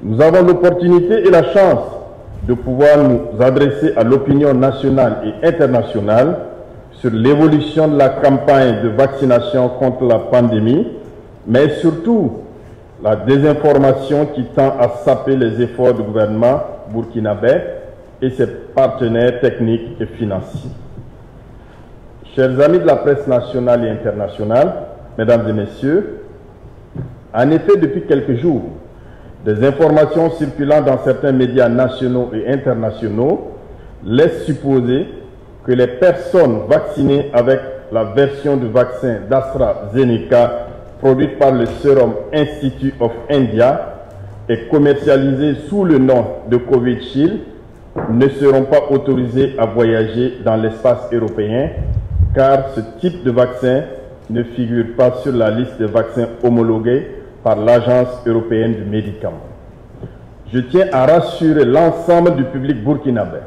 Nous avons l'opportunité et la chance de pouvoir nous adresser à l'opinion nationale et internationale sur l'évolution de la campagne de vaccination contre la pandémie, mais surtout la désinformation qui tend à saper les efforts du gouvernement burkinabé et ses partenaires techniques et financiers. Chers amis de la presse nationale et internationale, mesdames et messieurs, en effet, depuis quelques jours, des informations circulant dans certains médias nationaux et internationaux laissent supposer que les personnes vaccinées avec la version du vaccin d'AstraZeneca produite par le Serum Institute of India et commercialisée sous le nom de Covishield ne seront pas autorisées à voyager dans l'espace européen car ce type de vaccin ne figure pas sur la liste des vaccins homologués par l'Agence européenne du médicament. Je tiens à rassurer l'ensemble du public burkinabé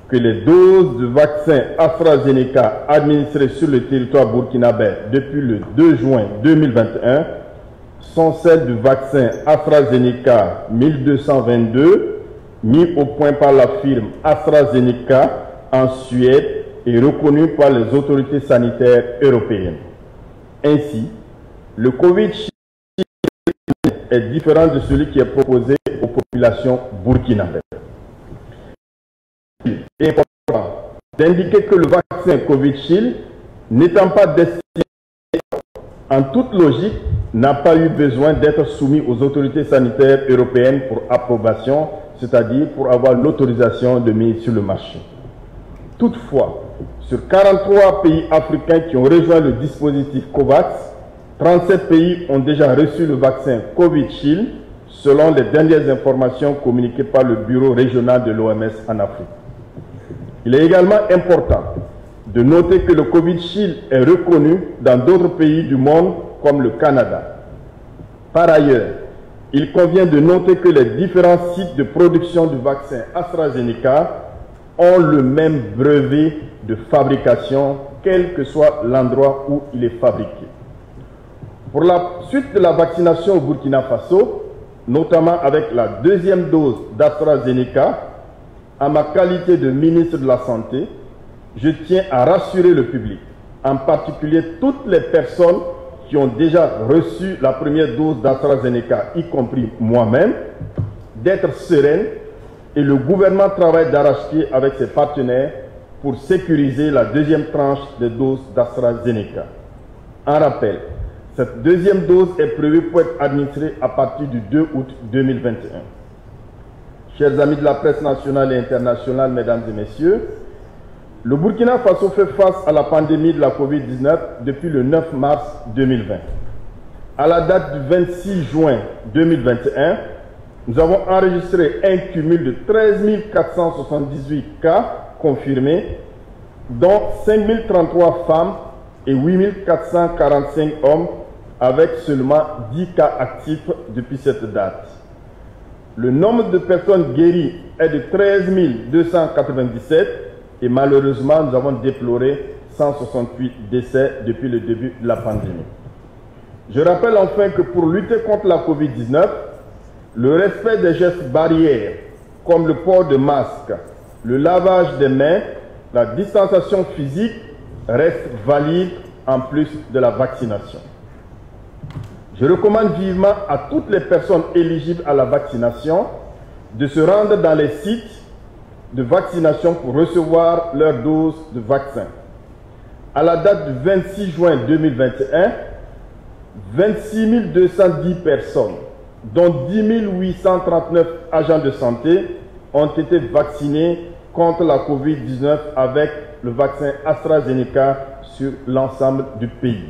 que les doses de vaccin AstraZeneca administrées sur le territoire burkinabé depuis le 2 juin 2021 sont celles du vaccin AstraZeneca 1222 mis au point par la firme AstraZeneca en Suède et reconnu par les autorités sanitaires européennes. Ainsi, le Covishield est différent de celui qui est proposé aux populations burkinabées. Il est important d'indiquer que le vaccin Covishield, n'étant pas destiné en toute logique, n'a pas eu besoin d'être soumis aux autorités sanitaires européennes pour approbation, c'est-à-dire pour avoir l'autorisation de mise sur le marché. Toutefois, sur 43 pays africains qui ont rejoint le dispositif COVAX, 37 pays ont déjà reçu le vaccin Covishield selon les dernières informations communiquées par le bureau régional de l'OMS en Afrique. Il est également important de noter que le Covishield est reconnu dans d'autres pays du monde comme le Canada. Par ailleurs, il convient de noter que les différents sites de production du vaccin AstraZeneca ont le même brevet de fabrication, quel que soit l'endroit où il est fabriqué. Pour la suite de la vaccination au Burkina Faso, notamment avec la deuxième dose d'AstraZeneca, en ma qualité de ministre de la Santé, je tiens à rassurer le public, en particulier toutes les personnes qui ont déjà reçu la première dose d'AstraZeneca, y compris moi-même, d'être sereines et le gouvernement travaille d'arrache-pied avec ses partenaires pour sécuriser la deuxième tranche des doses d'AstraZeneca. En rappel, cette deuxième dose est prévue pour être administrée à partir du 2 août 2021. Chers amis de la presse nationale et internationale, mesdames et messieurs, le Burkina Faso fait face à la pandémie de la Covid-19 depuis le 9 mars 2020. À la date du 26 juin 2021, nous avons enregistré un cumul de 13 478 cas confirmés, dont 5 033 femmes et 8 445 hommes, avec seulement 10 cas actifs depuis cette date. Le nombre de personnes guéries est de 13 297 et malheureusement nous avons déploré 168 décès depuis le début de la pandémie. Je rappelle enfin que pour lutter contre la Covid-19, le respect des gestes barrières comme le port de masque, le lavage des mains, la distanciation physique reste valide en plus de la vaccination. Je recommande vivement à toutes les personnes éligibles à la vaccination de se rendre dans les sites de vaccination pour recevoir leur dose de vaccin. À la date du 26 juin 2021, 26 210 personnes, dont 10 839 agents de santé, ont été vaccinés contre la Covid-19 avec le vaccin AstraZeneca sur l'ensemble du pays.